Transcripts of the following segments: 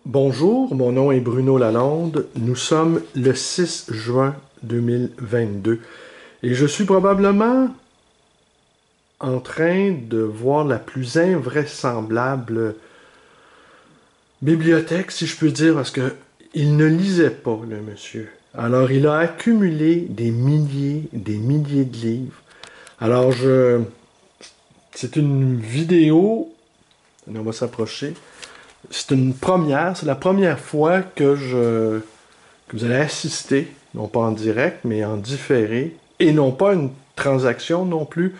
Bonjour, mon nom est Bruno Lalonde. Nous sommes le 6 juin 2022 et je suis probablement en train de voir la plus invraisemblable bibliothèque, si je peux dire, parce que il ne lisait pas, le monsieur. Alors, il a accumulé des milliers de livres. Alors, c'est une vidéo, on va s'approcher. C'est une première, c'est la première fois que vous allez assister, non pas en direct, mais en différé, et non pas une transaction non plus,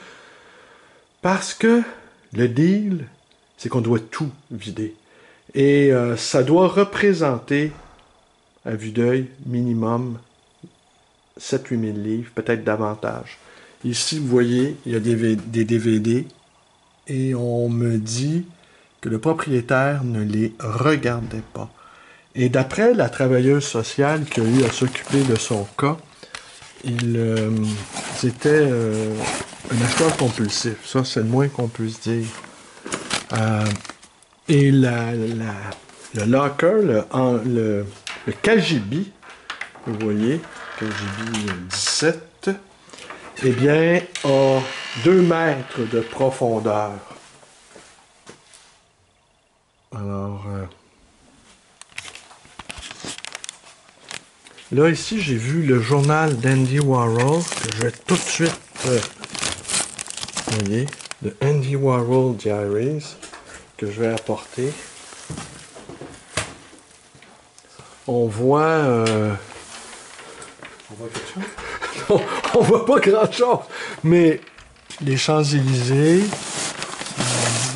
parce que le deal, c'est qu'on doit tout vider. Et ça doit représenter, à vue d'œil, minimum 7-8 000 livres, peut-être davantage. Ici, vous voyez, il y a des DVD, et on me dit que le propriétaire ne les regardait pas. Et d'après la travailleuse sociale qui a eu à s'occuper de son cas, c'était un acheteur compulsif. Ça, c'est le moins qu'on puisse dire. Et le locker, le KGB, vous voyez, KGB 17, eh bien, a 2 mètres de profondeur. Alors, là, ici, j'ai vu le journal d'Andy Warhol, que je vais tout de suite, vous voyez, de Andy Warhol Diaries, que je vais apporter. On voit... On voit quelque chose? Non, on voit pas grand-chose, mais les Champs-Élysées...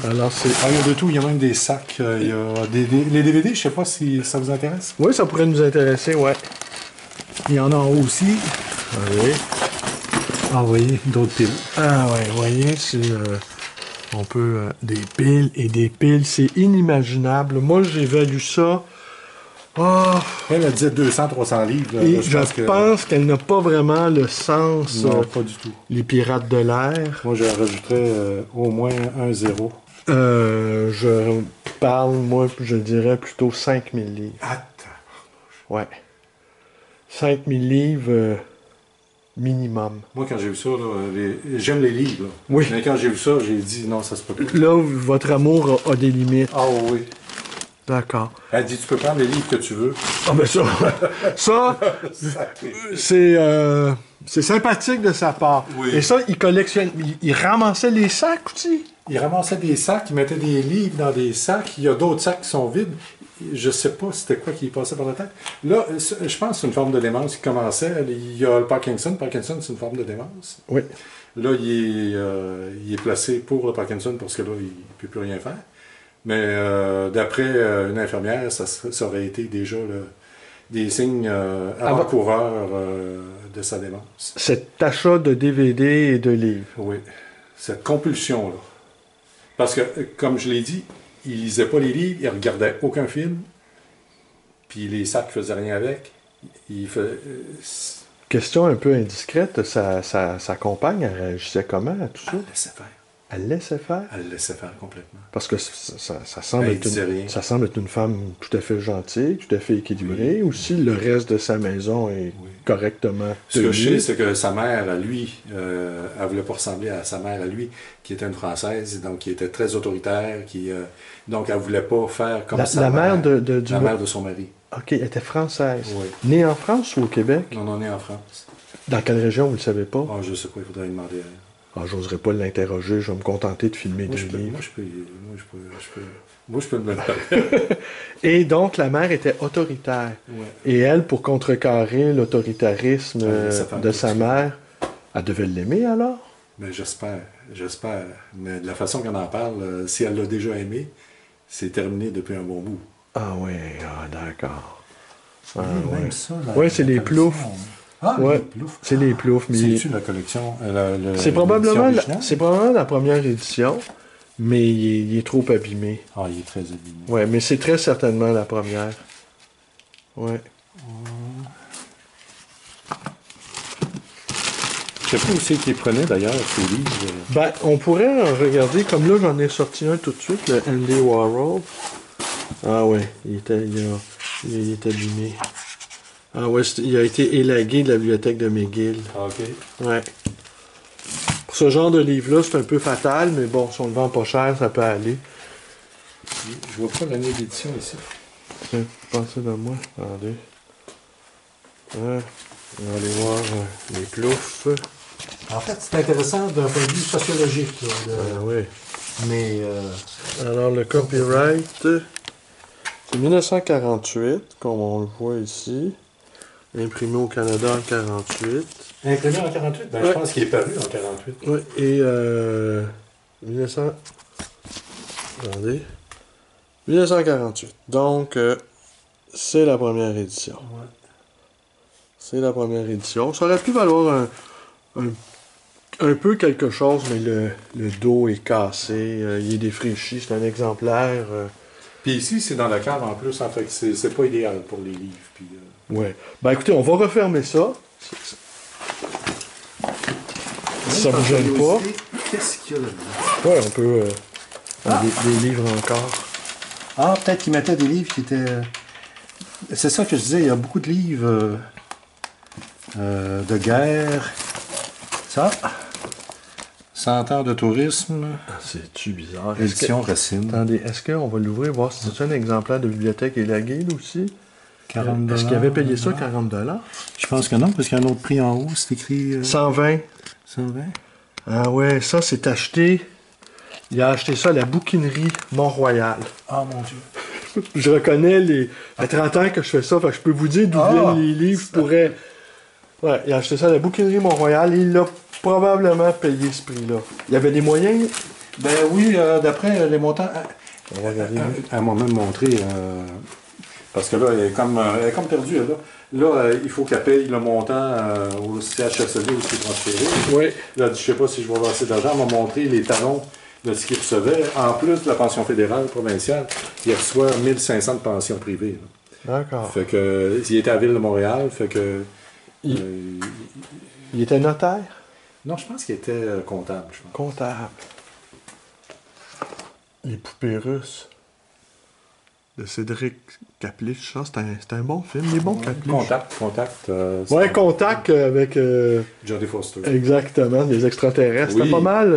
Alors, c'est... Ah, il y a de tout, il y a même des sacs, il y a les DVD, je sais pas si ça vous intéresse. Oui, ça pourrait nous intéresser, ouais. Il y en a en haut aussi. Ah oui. Ah, vous voyez, d'autres piles. Ah ouais, vous voyez, c'est... on peut... des piles et des piles, c'est inimaginable. Moi, j'ai valu ça... Oh, Elle disait 200-300 livres. Là, et je pense qu'elle n'a pas vraiment le sens... Non, pas du tout. Les pirates de l'air. Moi, je rajouterais au moins un zéro. Je parle, moi, je dirais plutôt 5000 livres. Attends. Ouais. 5000 livres minimum. Moi, quand j'ai vu ça, là, j'aime les livres. Là. Oui. Mais quand j'ai vu ça, j'ai dit non, ça se peut pas. Là, votre amour a des limites. Ah oui. D'accord. Elle dit, tu peux prendre les livres que tu veux. Ah ben ça, c'est sympathique de sa part. Oui. Et ça, il collectionne, il ramassait les sacs aussi. Il ramassait des sacs, il mettait des livres dans des sacs. Il y a d'autres sacs qui sont vides. Je sais pas c'était quoi qui passait par la tête. Là, je pense que c'est une forme de démence qui commençait. Il y a le Parkinson. Parkinson, c'est une forme de démence. Oui. Là, il est placé pour le Parkinson parce que là, il ne peut plus rien faire. Mais d'après une infirmière, ça aurait été déjà des signes avant-coureurs de sa démence. Cet achat de DVD et de livres. Oui, cette compulsion-là. Parce que, comme je l'ai dit, il lisait pas les livres, il regardait aucun film, puis les sacs ne faisaient rien avec. Question un peu indiscrète, sa compagne, elle réagissait comment à tout ça? Elle laissait faire. Elle laissait faire? Elle le laissait faire complètement. Parce que ça semble être une femme tout à fait gentille, tout à fait équilibrée. Oui. Aussi, le reste de sa maison est correctement Ce que je tenu. sais, c'est que sa mère, à lui, elle voulait pas ressembler à sa mère, à lui, qui était une Française, donc qui était très autoritaire, donc elle voulait pas faire comme la mère la mère de son mari. OK, elle était française. Oui. Née en France ou au Québec? Non, on est en France. Dans quelle région, vous ne le savez pas? Ah, je sais pas, il faudrait lui demander à elle. Ah, j'oserais pas l'interroger, je vais me contenter de filmer des livres. Moi, je peux me le Et donc, la mère était autoritaire. Ouais. Et elle, pour contrecarrer l'autoritarisme de sa mère, elle devait l'aimer alors? Mais j'espère. Mais de la façon qu'on en parle, si elle l'a déjà aimé, c'est terminé depuis un bon bout. Ah oui, d'accord. Ah, Même ouais. ça, Ouais, c'est les ploufs. Ah, Ouais, les ploufs. c'est les ploufs. C'est-tu la collection? C'est probablement la première édition, mais il est trop abîmé. Ah, il est très abîmé. Ouais, mais c'est très certainement la première. Ouais. Je sais pas où c'est qu'il prenait d'ailleurs, ces livres. Ben, on pourrait en regarder, comme là j'en ai sorti un tout de suite, le Andy Warhol. Ah ouais, il est abîmé. Ah ouais, il a été élagué de la bibliothèque de McGill. Ah, OK. Ouais. Pour ce genre de livre-là, c'est un peu fatal, mais bon, si on le vend pas cher, ça peut aller. Je vois pas l'année d'édition ici. Tiens, pensez de moi. Attendez. On va aller voir les ploufs. En fait, c'est intéressant d'un point de vue sociologique. Là, Ah oui. mais Alors, le copyright, c'est 1948, comme on le voit ici. Imprimé au Canada en 48. imprimé en 48, ben, Ouais. je pense qu'il est paru en 48. Oui, et 1900... Attendez. 1948. Donc, c'est la première édition. Ouais. C'est la première édition. Ça aurait pu valoir un peu quelque chose, mais le dos est cassé, il est défraîchi, c'est un exemplaire. Puis ici, c'est dans la cave en plus, en fait que c'est pas idéal pour les livres. Puis, Ouais. Ben écoutez, on va refermer ça. Si ça vous gêne pas. Qu'est-ce qu'il y a là-dedans? Ouais, on peut... des livres encore. Ah, peut-être qu'il mettait des livres qui étaient... C'est ça que je disais, il y a beaucoup de livres de guerre. Ça, 100 ans de tourisme, Ah, c'est-tu bizarre? édition Racine. Attendez, est-ce qu'on va l'ouvrir, voir si c'est un exemplaire de bibliothèque élagué, là, aussi? 40 Est-ce qu'il avait payé ça 40 $? Je pense que non, parce qu'il y a un autre prix en haut, c'est écrit 120. 120. Ah ouais, ça, c'est acheté... Il a acheté ça à la bouquinerie Mont-Royal. Ah, mon Dieu. Je reconnais les... Ça fait 30 ans que je fais ça, fait que je peux vous dire d'où Ah! viennent les livres. Je pourrais... Ouais, il a acheté ça à la bouquinerie Mont-Royal et il l'a probablement payé ce prix-là. Il y avait des moyens? Ben oui, d'après les montants... On va regarder. elle m'a même montré, parce que là, elle est comme perdue. Elle, là, il faut qu'elle paye le montant au CHSLD où c'est transféré. Oui. Là, elle dit, je sais pas si je vais avoir assez d'argent. Elle m'a montré les talons de ce qu'il recevait. En plus de la pension fédérale provinciale, il reçoit 1500 de pension privée. Là. D'accord. Fait que, il était à la Ville de Montréal, fait que... Il était notaire? non, je pense qu'il était comptable. Je pense. Comptable. Les poupées russes. De Cédric Kaplich, ça, c'est un bon film, les bons Kaplich. Contact. Ouais, Contact avec... Jodie Foster. exactement, des extraterrestres. Oui. C'était pas mal.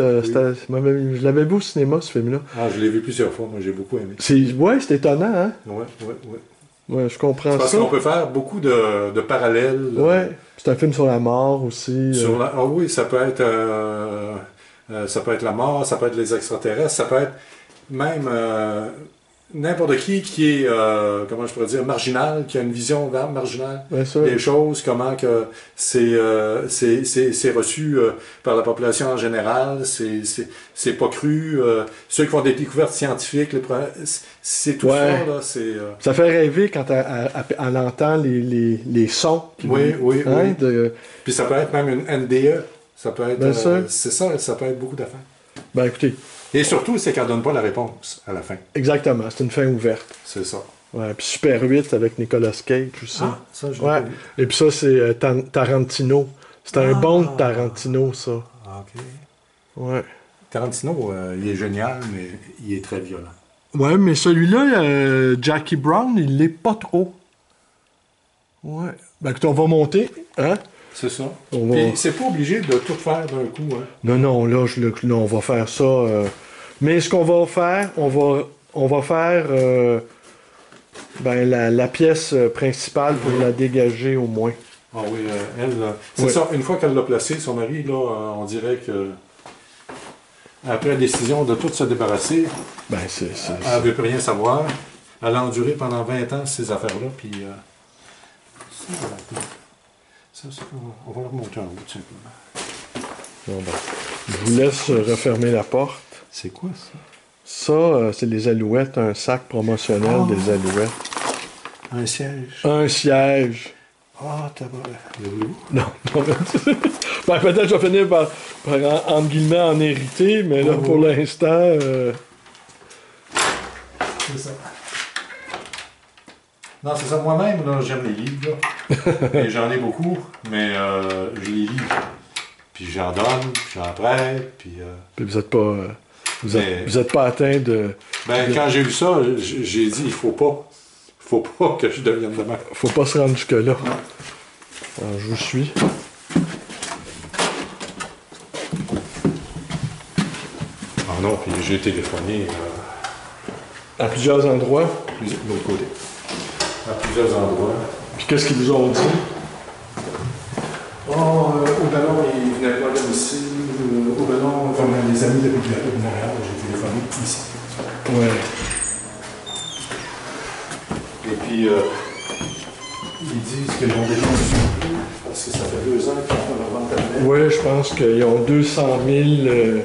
Oui. Je l'avais vu au cinéma, ce film-là. Ah, je l'ai vu plusieurs fois. Moi, j'ai beaucoup aimé. Ouais, c'est étonnant, hein? Ouais. Ouais, je comprends Parce ça. qu'on peut faire beaucoup de parallèles. Ouais, c'est un film sur la mort aussi. Ah oui, ça peut être la mort, ça peut être les extraterrestres, ça peut être même n'importe qui est, comment je pourrais dire, marginal, qui a une vision marginale Bien sûr. des choses, comment que c'est reçu par la population en général, c'est pas cru. Ceux qui font des découvertes scientifiques, c'est tout Ouais. ça, là, c'est... Ça fait rêver quand elle entend les sons. Oui. Hein, Puis ça peut être même une NDE. Ça peut être. Bien sûr. C'est ça, ça peut être beaucoup d'affaires. Ben écoutez, Et surtout, c'est qu'elle donne pas la réponse à la fin. exactement, c'est une fin ouverte. C'est ça. Ouais, puis Super 8 avec Nicolas Cage aussi. Ah, ça, je l'ai Ouais. pas vu. Et puis ça, c'est Tarantino. C'est un bon de Tarantino, ça. Ah, OK. Ouais. Tarantino, il est génial, mais il est très violent. Ouais, mais celui-là, Jackie Brown, il l'est pas trop. Ouais. Ben écoutez, on va monter, hein? C'est ça. On va- Puis c'est pas obligé de tout faire d'un coup. Hein. Non, là, là, on va faire ça. Mais ce qu'on va faire, on va faire ben, la pièce principale pour la dégager au moins. Ah oui, elle, c'est Ouais. ça. Une fois qu'elle l'a placé, son mari, là, on dirait que après la décision de tout se débarrasser, Ben, elle ne veut plus rien savoir. Elle a enduré pendant 20 ans ces affaires-là, puis ça, on va le remonter en haut, tout simplement. Bon, ben, je vous laisse refermer la porte. C'est quoi ça? Ça, c'est les Alouettes, un sac promotionnel des Alouettes. Un siège. Un siège. Ah, t'as pas... Voulez-vous? Non, non, ben, peut-être que je vais finir par entre guillemets, en hériter, mais là, pour l'instant... C'est ça. Non, c'est ça. Moi-même, là, j'aime les livres. Là. Et j'en ai beaucoup, mais je les lis. Puis j'en donne, puis j'en prête, puis... Puis vous êtes pas... Vous êtes pas atteint de... Ben, quand j'ai vu ça, j'ai dit, il faut pas que je devienne de même. Faut pas se rendre jusque-là. Alors, je vous suis. Ah non, puis j'ai téléphoné À plusieurs endroits. de l'autre côté. À plusieurs endroits. Puis qu'est-ce qu'ils vous ont dit? Oh, au ballon, il venait pas là ici. Au ballon, comme les amis de la Bibliothèque de Montréal, j'ai téléphoné ici. Ouais. Et puis, ils disent qu'ils vont défoncer parce que ça fait 2 ans qu'ils font leur vente à Oui, je pense qu'ils ont 200 000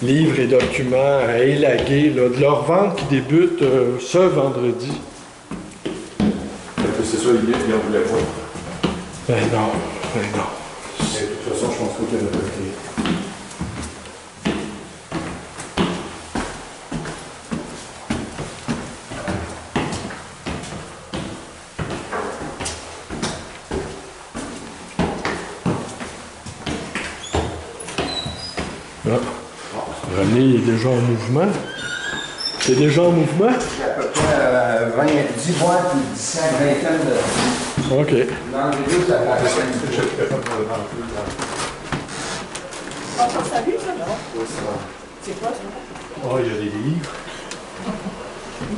livres et documents à élaguer là, de leur vente qui débute ce vendredi. C'est ça, ils en voulaient pas. Ben non, ben non. Mais de toute façon, je pense pas qu'il y en a pas de clients. Ah. René est déjà en mouvement. C'est déjà en mouvement? J'ai à peu près 10 boîtes, 15 vingtaine de... OK. Dans les deux, ça fait à peu près Ah, ça vu, ça, non? C'est quoi, ça? Oh, il y a des livres.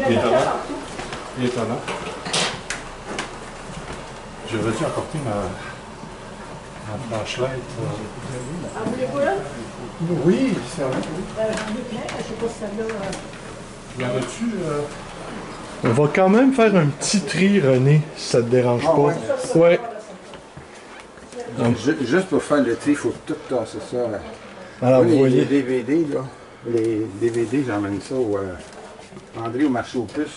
Il y en a Étonnant. partout. Étonnant. J'aurais dû apporter ma flashlight. Ah, vous voulez quoi, là? Oui, c'est vrai. J'en ai plein, je sais pas si celle-là... Y en a-tu? On va quand même faire un petit tri, René, si ça te dérange pas. Ouais. Juste pour faire le tri, il faut tout tasser ça. Alors, Moi, vous voyez. les DVD, là. Les DVD, j'emmène ça au André au marché aux puces.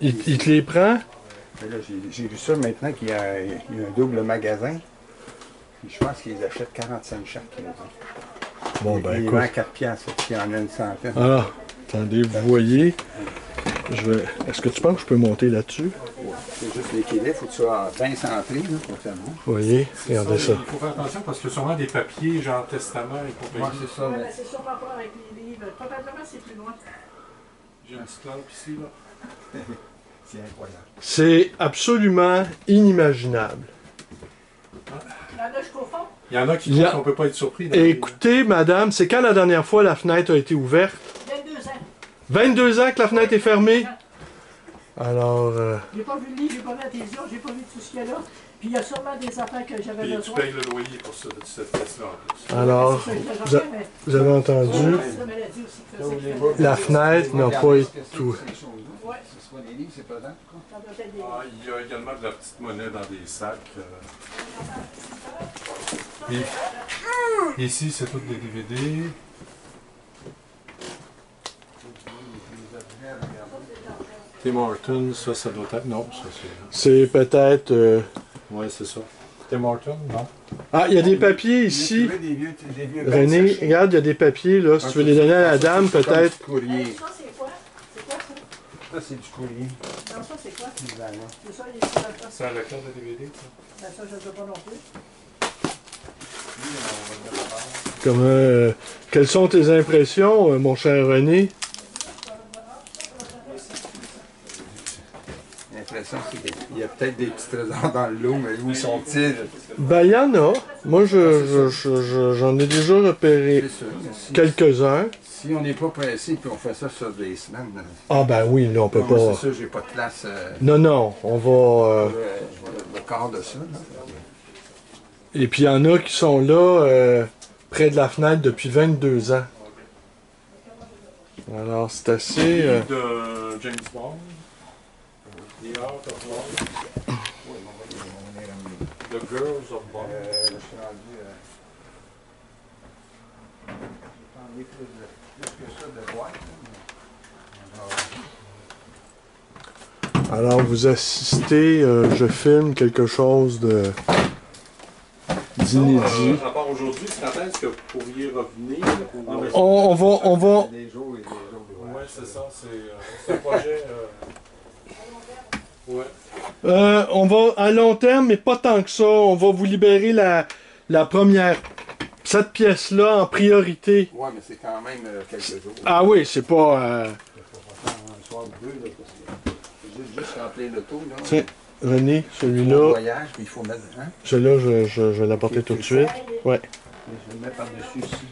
Il te les prend? Et là, j'ai vu ça maintenant qu'il y a un double magasin. Puis je pense qu'ils achètent 45 chaque. Bon, ben il écoute. vend 4 piastres, puis il y en a une centaine. Alors, attendez, vous voyez. Est-ce que tu penses que je peux monter là-dessus? C'est juste l'équilibre, il faut que tu sois bien centré, là, pour faire bon. Vous voyez, regardez ça. Il faut faire attention parce qu'il y a sûrement des papiers, genre testament et compagnie. Ouais, c'est ça, Ouais, mais... ben, c'est sur rapport avec les livres. Probablement, c'est plus loin. J'ai une petite lampe ici, là. C'est incroyable. C'est absolument inimaginable. Il y en a jusqu'au fond. Il y en a qui Il y a- trouvent qu'on peut pas être surpris. Écoutez, madame, c'est quand la dernière fois la fenêtre a été ouverte? 22 ans. 22 ans que la fenêtre est fermée? Alors, J'ai pas vu le livre, j'ai pas vu la télévision, j'ai pas vu tout ce qu'il y a là. Puis il y a sûrement des affaires que j'avais Et tu besoin. payes le loyer pour cette pièce-là en plus. alors, C'est ça, vous, j'en fais, mais- vous avez entendu? C'est la maladie aussi qui fait ça, qui fait- La fenêtre n'a pas été tout. Ouais. Ce soit des livres, c'est pesant. Ça doit être des- Ah, il y a également de la petite monnaie dans des sacs. Et ici, c'est toutes des DVD. Tim Hortons, ça doit être. Non, ça c'est. C'est peut-être... Ouais, c'est ça. Tim Hortons, non? Ah, il y a des papiers ici. Des vieux René, sachets. regarde, il y a des papiers, là. Si tu veux les donner à la dame, Comme peut-être... du courrier. Ça, c'est quoi? C'est quoi ça? Ça, c'est du courrier. Non, ça, c'est quoi? Évidemment. C'est ça, les ça. C'est un lecteur de DVD, ça? Ben, ça, je ne sais pas non plus. Comment, quelles sont tes impressions, mon cher René? L'impression, c'est qu'il y a peut-être des petits trésors dans le lot, mais où sont-ils? Ben, il y en a. Moi, j'en ai déjà repéré C'est sûr. mais si- quelques-uns. Si on n'est pas pressé puis on fait ça sur des semaines, Ah, ben oui, là, on peut moi, pas... c'est sûr, j'ai pas de place Non, non, on va... le quart de ça. Là. Et puis, il y en a qui sont là, près de la fenêtre, depuis 22 ans. Alors, c'est assez... De James Bond. The Art of War. The Girls of Bond. Je suis rendu... j'en ai plus que ça de boîte. Alors, vous assistez, je filme quelque chose de d'inédit. À part aujourd'hui, c'est quand est-ce que vous pourriez revenir? On va... Des jours et des jours de Ouais, c'est ça. C'est un projet. Ouais. On va à long terme, mais pas tant que ça. On va vous libérer la première cette pièce-là en priorité. Ouais, mais c'est quand même quelques jours. Ah oui, c'est pas... Un soir ou deux, là, parce que c'est juste remplir l'auto, là. Tiens, René, Pour celui-là, voyage, puis il faut mettre... Hein? celui-là, je vais l'apporter Ok, tout de tu suite. Ouais. Je vais le mettre par-dessus ici.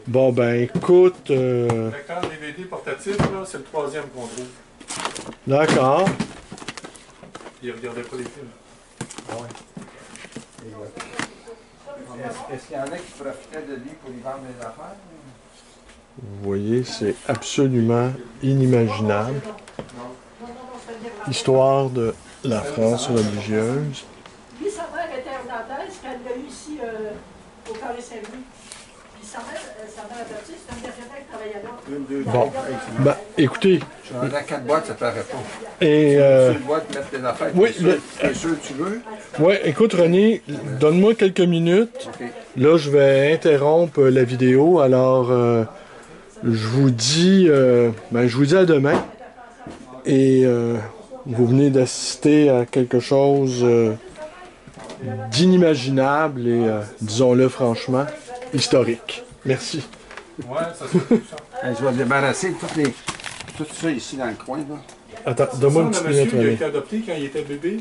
Bon, ben, écoute... Le lecteur DVD portatif, là, c'est le troisième qu'on trouve. D'accord. Il regardait pas les films. Est-ce qu'il y en a qui profitaient de lui pour lui vendre des affaires? Vous voyez, c'est absolument inimaginable. Histoire de la France religieuse. Lui, sa mère était irlandaise quand elle l'a eu ici au Carré Saint-Louis. Puis sa mère adoptive, c'était une dernière qui travaillait là. Une, deux, Bon. trois. Ben, écoutez, Je suis rendu à 4 boîtes, ça paraît pas. et... Sur une boîte, mettre tes affaires. oui, T'es sûr que tu veux? ouais, écoute, René, donne-moi quelques minutes. OK. Là, je vais interrompre la vidéo. Alors, je vous dis à demain. Et vous venez d'assister à quelque chose d'inimaginable et, disons-le franchement, historique. Merci. Ouais, ça se fait tout ça. Je vais débarrasser tout ça ici dans le coin. Là. Attends, donne-moi une Ça, petite le minute, monsieur, il a René. été adopté quand il était bébé.